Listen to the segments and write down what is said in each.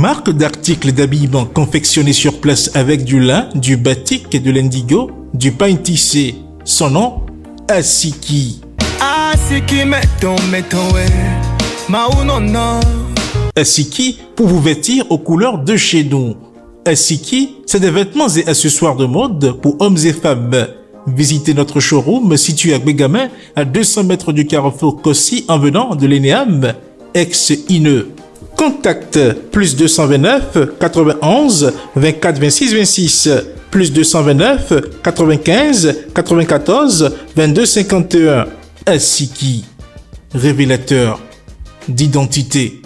Marque d'articles d'habillement confectionnés sur place avec du lin, du batik et de l'indigo, du pain tissé. Son nom, Asiki. Asiki Asiki pour vous vêtir aux couleurs de chez nous. Asiki, c'est des vêtements et accessoires de mode pour hommes et femmes. Visitez notre showroom situé à Bégamin, à 200 mètres du carrefour Kossi en venant de l'ENEAM, ex-INE. Contact plus 229 91 24 26 26 plus 229 95 94 22 51. Asiki, révélateur d'identité.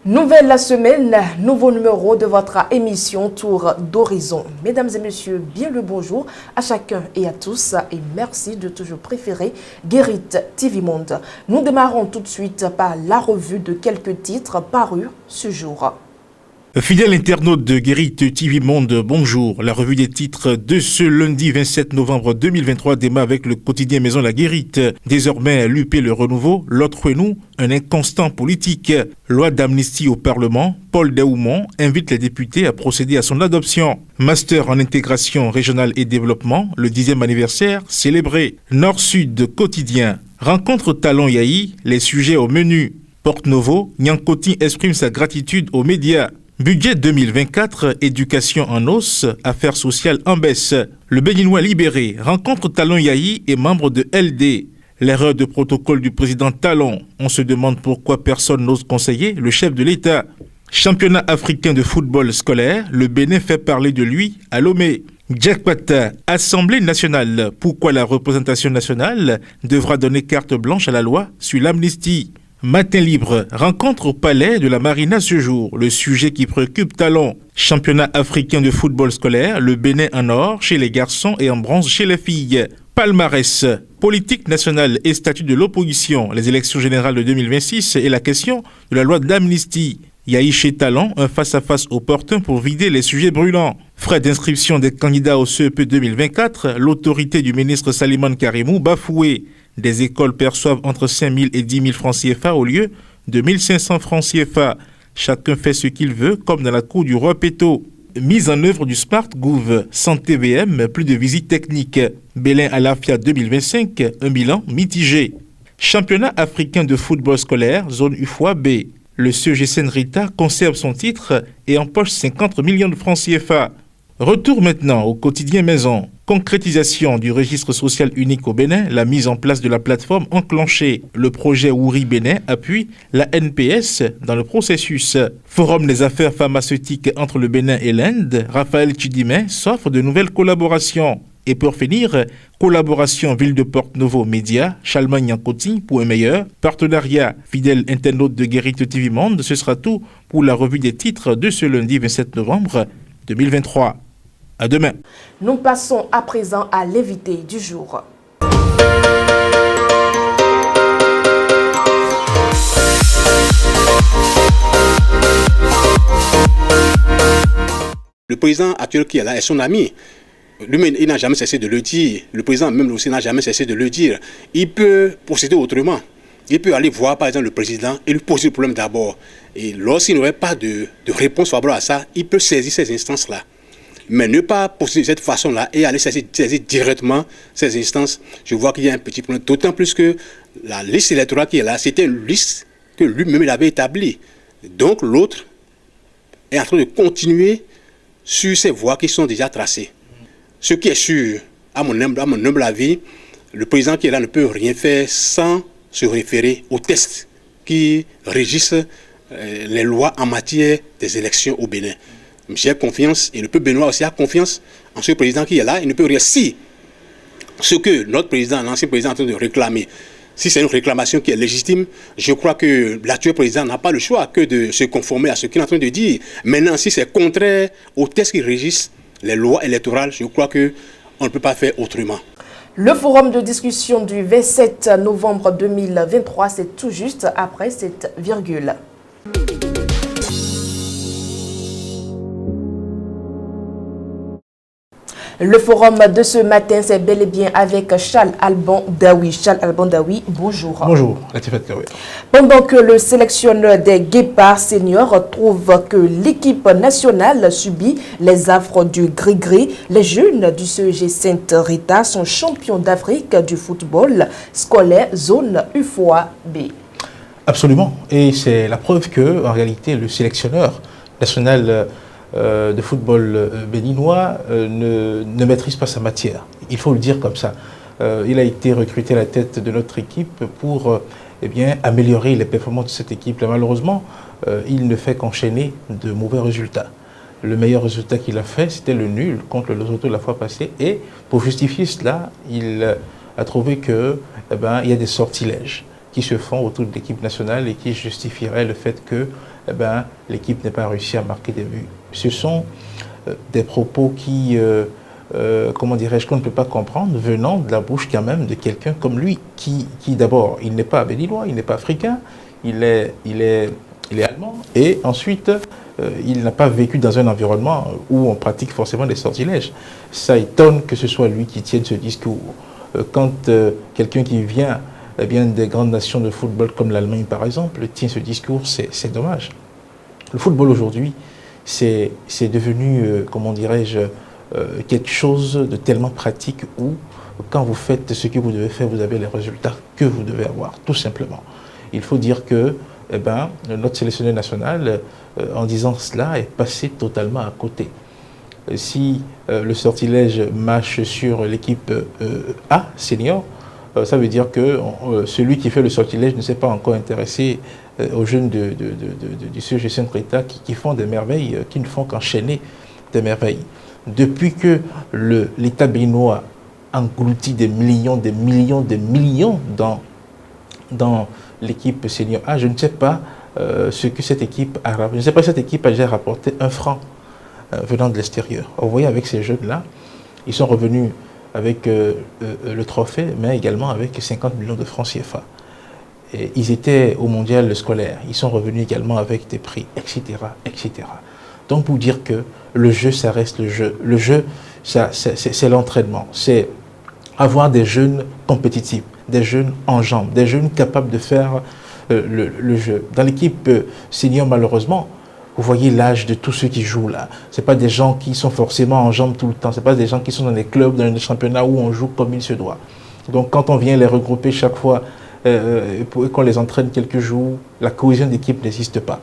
Nouvelle la semaine, nouveau numéro de votre émission Tour d'Horizon. Mesdames et messieurs, bien le bonjour à chacun et à tous et merci de toujours préférer Guérite TV Monde. Nous démarrons tout de suite par la revue de quelques titres parus ce jour. Fidèle internaute de Guérite TV Monde, bonjour. La revue des titres de ce lundi 27 novembre 2023 démarre avec le quotidien Maison La Guérite. Désormais, l'UP Le Renouveau, l'autre nous, un inconstant politique. Loi d'amnistie au Parlement, Paul Daoumont invite les députés à procéder à son adoption. Master en intégration régionale et développement, le 10e anniversaire célébré. Nord-Sud quotidien, rencontre Talon Yahi, les sujets au menu. Porte Novo, Nyankoti exprime sa gratitude aux médias. Budget 2024, éducation en hausse, affaires sociales en baisse. Le Béninois libéré rencontre Talon Yahi et membre de LD. L'erreur de protocole du président Talon. On se demande pourquoi personne n'ose conseiller le chef de l'État. Championnat africain de football scolaire, le Bénin fait parler de lui à Lomé. Jackpot, Assemblée nationale. Pourquoi la représentation nationale devra donner carte blanche à la loi sur l'amnistie? Matin libre, rencontre au palais de la Marina ce jour, le sujet qui préoccupe Talon. Championnat africain de football scolaire, le Bénin en or chez les garçons et en bronze chez les filles. Palmarès, politique nationale et statut de l'opposition, les élections générales de 2026 et la question de la loi d'amnistie. Yahi chez Talon, un face-à-face opportun pour vider les sujets brûlants. Frais d'inscription des candidats au CEP 2024, l'autorité du ministre Salimane Karimou bafouée. Des écoles perçoivent entre 5 000 et 10 000 francs CFA au lieu de 1 500 francs CFA. Chacun fait ce qu'il veut, comme dans la cour du roi Péto. Mise en œuvre du Smart Gouv, sans TVM, plus de visites techniques. Belin à l'AFIA 2025, un bilan mitigé. Championnat africain de football scolaire, zone UFOA B. Le CEGCN Rita conserve son titre et empoche 50 millions de francs CFA. Retour maintenant au quotidien Maison. Concrétisation du registre social unique au Bénin, la mise en place de la plateforme enclenchée. Le projet Ouri Bénin appuie la NPS dans le processus. Forum des affaires pharmaceutiques entre le Bénin et l'Inde, Raphaël Chidimé s'offre de nouvelles collaborations. Et pour finir, collaboration Ville de Porte Novo Média, Chalman Nyankoti pour un meilleur partenariat. Fidèle internaute de Guérite TV Monde, ce sera tout pour la revue des titres de ce lundi 27 novembre 2023. À demain. Nous passons à présent à l'invité du jour. Le président actuel qui est là est son ami. Lui-même, il n'a jamais cessé de le dire. Le président même aussi n'a jamais cessé de le dire. Il peut procéder autrement. Il peut aller voir par exemple le président et lui poser le problème d'abord. Et lorsqu'il n'aurait pas de réponse favorable à ça, il peut saisir ces instances-là. Mais ne pas procéder de cette façon-là et aller saisir directement ces instances, je vois qu'il y a un petit problème. D'autant plus que la liste électorale qui est là, c'était une liste que lui-même avait établie. Donc l'autre est en train de continuer sur ces voies qui sont déjà tracées. Ce qui est sûr, à mon humble avis, le président qui est là ne peut rien faire sans se référer aux tests qui régissent les lois en matière des élections au Bénin. J'ai confiance, et le peuple béninois aussi a confiance en ce président qui est là. Il ne peut rien. Si ce que notre président, l'ancien président, est en train de réclamer, si c'est une réclamation qui est légitime, je crois que l'actuel président n'a pas le choix que de se conformer à ce qu'il est en train de dire. Maintenant, si c'est contraire aux tests qui régissent les lois électorales, je crois qu'on ne peut pas faire autrement. Le forum de discussion du 27 novembre 2023, c'est tout juste après cette virgule. Le forum de ce matin, c'est bel et bien avec Charles Alban Daoui. Charles Alban Daoui, bonjour. Bonjour, Latifat Kaoué. Pendant que le sélectionneur des Guépards seniors trouve que l'équipe nationale subit les affres du gris-gris, les jeunes du CEG Sainte-Rita sont champions d'Afrique du football scolaire zone UFOA-B. Absolument. Et c'est la preuve que, en réalité, le sélectionneur national de football béninois ne maîtrise pas sa matière. Il faut le dire comme ça. Il a été recruté à la tête de notre équipe pour améliorer les performances de cette équipe. Là, malheureusement, il ne fait qu'enchaîner de mauvais résultats. Le meilleur résultat qu'il a fait, c'était le nul contre le Lesotho la fois passée. Et pour justifier cela, il a trouvé que, il y a des sortilèges qui se font autour de l'équipe nationale et qui justifieraient le fait que l'équipe n'ait pas réussi à marquer des buts. Ce sont des propos qui, comment dirais-je, qu'on ne peut pas comprendre, venant de la bouche quand même de quelqu'un comme lui, qui d'abord, il n'est pas béninois, il n'est pas africain, il est allemand, et ensuite, il n'a pas vécu dans un environnement où on pratique forcément des sortilèges. Ça étonne que ce soit lui qui tienne ce discours. Quand quelqu'un qui vient des grandes nations de football comme l'Allemagne par exemple, tient ce discours, c'est dommage. Le football aujourd'hui, c'est devenu, comment dirais-je, quelque chose de tellement pratique où quand vous faites ce que vous devez faire, vous avez les résultats que vous devez avoir, tout simplement. Il faut dire que notre sélectionneur national, en disant cela, est passé totalement à côté. Si le sortilège marche sur l'équipe A, senior, ça veut dire que celui qui fait le sortilège ne s'est pas encore intéressé aux jeunes du CEG Sainte-Rita qui font des merveilles, qui ne font qu'enchaîner des merveilles. Depuis que l'État béninois engloutit des millions dans l'équipe senior A, je ne sais pas ce que cette équipe a rapporté. Je ne sais pas si cette équipe a déjà rapporté 1 franc venant de l'extérieur. Vous voyez, avec ces jeunes-là, ils sont revenus avec le trophée, mais également avec 50 millions de francs CFA. Et ils étaient au mondial scolaire, ils sont revenus également avec des prix, etc., etc. Donc pour dire que le jeu, ça reste le jeu. Le jeu, c'est l'entraînement, c'est avoir des jeunes compétitifs, des jeunes en jambes, des jeunes capables de faire le jeu. Dans l'équipe senior, malheureusement, vous voyez l'âge de tous ceux qui jouent là. Ce pas des gens qui sont forcément en jambes tout le temps. Ce pas des gens qui sont dans les clubs, dans les championnats où on joue comme il se doit. Donc quand on vient les regrouper chaque fois et qu'on les entraîne quelques jours, la cohésion d'équipe n'existe pas.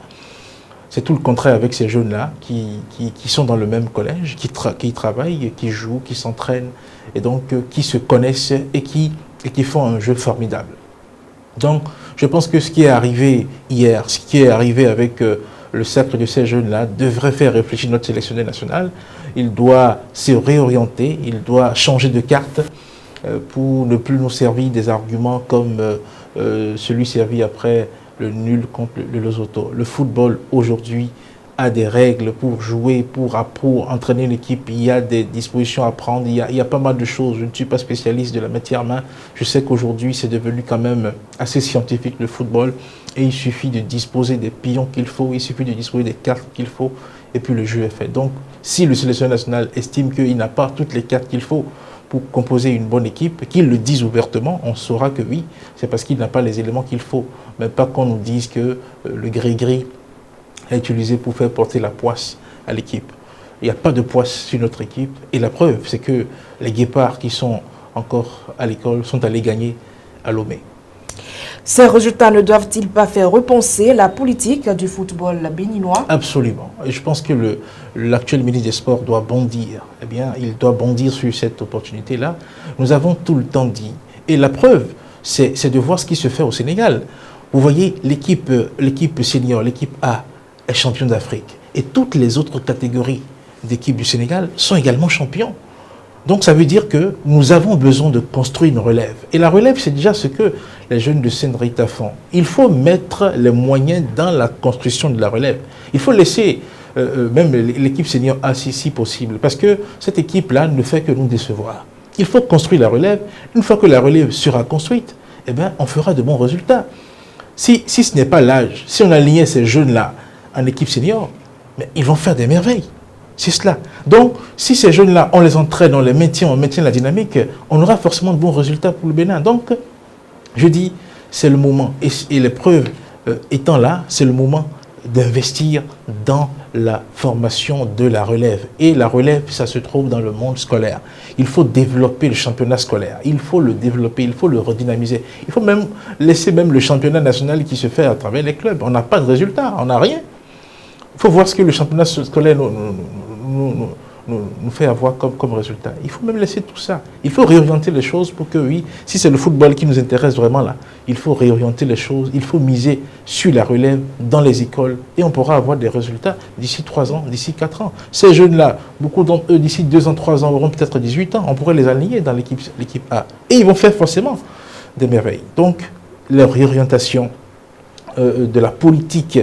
C'est tout le contraire avec ces jeunes-là qui sont dans le même collège, qui travaillent, qui jouent, qui s'entraînent et donc qui se connaissent et qui font un jeu formidable. Donc je pense que ce qui est arrivé hier, ce qui est arrivé avec le sacre de ces jeunes-là devrait faire réfléchir notre sélectionneur national. Il doit se réorienter, il doit changer de carte pour ne plus nous servir des arguments comme celui servi après le nul contre le Lesotho. Le football aujourd'hui a des règles pour jouer, pour entraîner l'équipe. Il y a des dispositions à prendre, il y a pas mal de choses. Je ne suis pas spécialiste de la matière main. Je sais qu'aujourd'hui, c'est devenu quand même assez scientifique le football. Et il suffit de disposer des pions qu'il faut, il suffit de disposer des cartes qu'il faut, et puis le jeu est fait. Donc, si le sélectionneur national estime qu'il n'a pas toutes les cartes qu'il faut pour composer une bonne équipe, qu'il le dise ouvertement, on saura que oui, c'est parce qu'il n'a pas les éléments qu'il faut. Mais pas qu'on nous dise que le gris-gris est utilisé pour faire porter la poisse à l'équipe. Il n'y a pas de poisse sur notre équipe. Et la preuve, c'est que les Guépards qui sont encore à l'école sont allés gagner à Lomé. Ces résultats ne doivent-ils pas faire repenser la politique du football béninois? Absolument. Et je pense que l'actuel ministre des Sports doit bondir. Eh bien, il doit bondir sur cette opportunité-là. Nous avons tout le temps dit. Et la preuve, c'est de voir ce qui se fait au Sénégal. Vous voyez, l'équipe senior, l'équipe A, est champion d'Afrique. Et toutes les autres catégories d'équipes du Sénégal sont également champions. Donc ça veut dire que nous avons besoin de construire une relève. Et la relève, c'est déjà ce que les jeunes de Sainte-Rita font. Il faut mettre les moyens dans la construction de la relève. Il faut laisser même l'équipe senior A si possible. Parce que cette équipe-là ne fait que nous décevoir. Il faut construire la relève. Une fois que la relève sera construite, eh bien, on fera de bons résultats. Si ce n'est pas l'âge, si on alignait ces jeunes-là en équipe senior, mais ils vont faire des merveilles. C'est cela. Donc, si ces jeunes-là, on les entraîne, on maintient la dynamique, on aura forcément de bons résultats pour le Bénin. Donc, je dis, c'est le moment. Et l'épreuve étant là, c'est le moment d'investir dans la formation de la relève. Et la relève, ça se trouve dans le monde scolaire. Il faut développer le championnat scolaire. Il faut le développer, il faut le redynamiser. Il faut même laisser le championnat national qui se fait à travers les clubs. On n'a pas de résultat, on n'a rien. Il faut voir ce que le championnat scolaire nous fait avoir comme résultat. Il faut même laisser tout ça. Il faut réorienter les choses pour que, oui, si c'est le football qui nous intéresse vraiment là, il faut réorienter les choses, il faut miser sur la relève dans les écoles et on pourra avoir des résultats d'ici 3 ans, d'ici 4 ans. Ces jeunes-là, beaucoup d'entre eux, d'ici 2 ans, 3 ans, auront peut-être 18 ans. On pourrait les aligner dans l'équipe A. Et ils vont faire forcément des merveilles. Donc, leur réorientation de la politique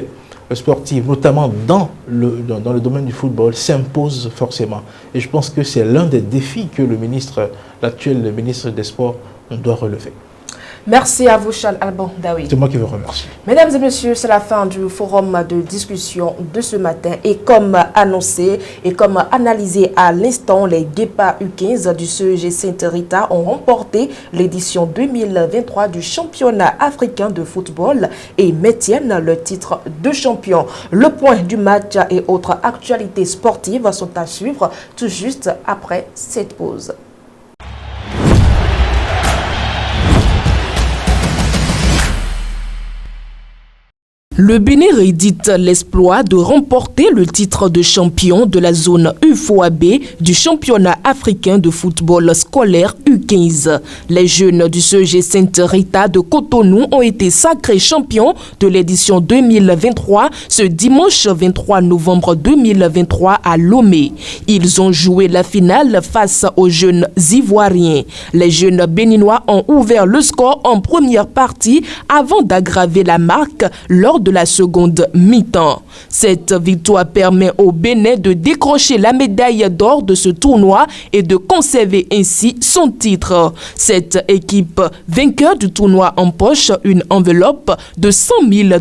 sportive, notamment dans le domaine du football, s'impose forcément. Et je pense que c'est l'un des défis que l'actuel ministre des Sports doit relever. Merci à vous, Charles Alban Daoui. C'est moi qui vous remercie. Mesdames et messieurs, c'est la fin du forum de discussion de ce matin. Et comme annoncé et comme analysé à l'instant, les Guépas U15 du CEG Sainte-Rita ont remporté l'édition 2023 du championnat africain de football et maintiennent le titre de champion. Le point du match et autres actualités sportives sont à suivre tout juste après cette pause. Le Bénin réédite l'exploit de remporter le titre de champion de la zone UFOAB du championnat africain de football scolaire U15. Les jeunes du CEG Sainte-Rita de Cotonou ont été sacrés champions de l'édition 2023 ce dimanche 23 novembre 2023 à Lomé. Ils ont joué la finale face aux jeunes Ivoiriens. Les jeunes Béninois ont ouvert le score en première partie avant d'aggraver la marque lors de la seconde mi-temps. Cette victoire permet au Bénin de décrocher la médaille d'or de ce tournoi et de conserver ainsi son titre. Cette équipe vainqueur du tournoi empoche une enveloppe de $100 000,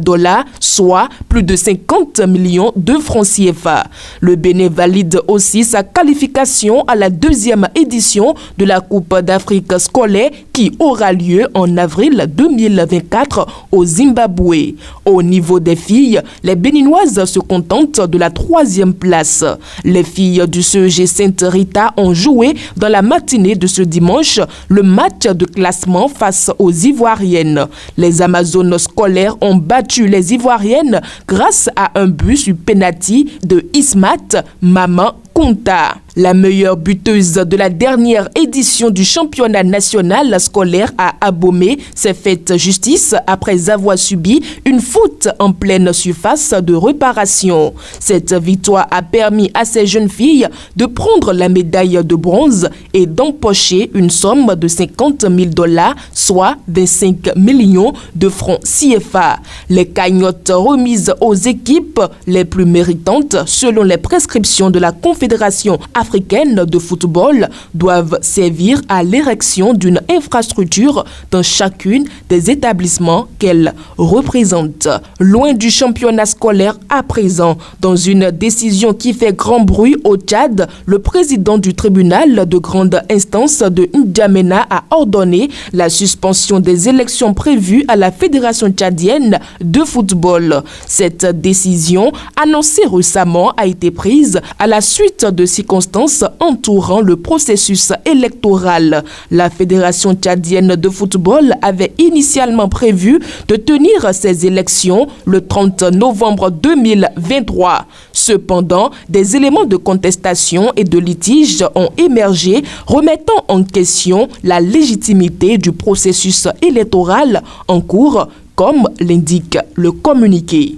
soit plus de 50 millions de francs CFA. Le Bénin valide aussi sa qualification à la deuxième édition de la Coupe d'Afrique scolaire qui aura lieu en avril 2024 au Zimbabwe. Au niveau des filles, les Béninoises se contentent de la 3e place. Les filles du CEG Sainte-Rita ont joué dans la matinée de ce dimanche le match de classement face aux Ivoiriennes. Les Amazones scolaires ont battu les Ivoiriennes grâce à un but sur penalty de Ismat Maman Konta. La meilleure buteuse de la dernière édition du championnat national scolaire à Abomey s'est faite justice après avoir subi une faute en pleine surface de réparation. Cette victoire a permis à ces jeunes filles de prendre la médaille de bronze et d'empocher une somme de $50 000, soit 25 millions de francs CFA. Les cagnottes remises aux équipes les plus méritantes selon les prescriptions de la Confédération africaine de football doivent servir à l'érection d'une infrastructure dans chacune des établissements qu'elle représente. Loin du championnat scolaire à présent, dans une décision qui fait grand bruit au Tchad, le président du tribunal de grande instance de N'Djamena a ordonné la suspension des élections prévues à la Fédération tchadienne de football. Cette décision, annoncée récemment, a été prise à la suite de circonstances entourant le processus électoral. La Fédération tchadienne de football avait initialement prévu de tenir ces élections le 30 novembre 2023. Cependant, des éléments de contestation et de litige ont émergé, remettant en question la légitimité du processus électoral en cours, comme l'indique le communiqué.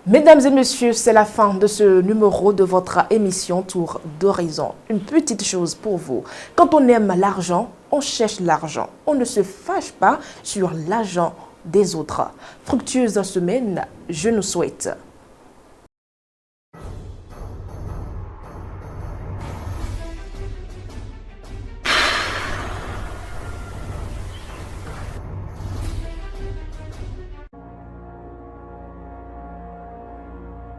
Mesdames et messieurs, c'est la fin de ce numéro de votre émission Tour d'Horizon. Une petite chose pour vous. Quand on aime l'argent, on cherche l'argent. On ne se fâche pas sur l'argent des autres. Fructueuse semaine, je nous souhaite.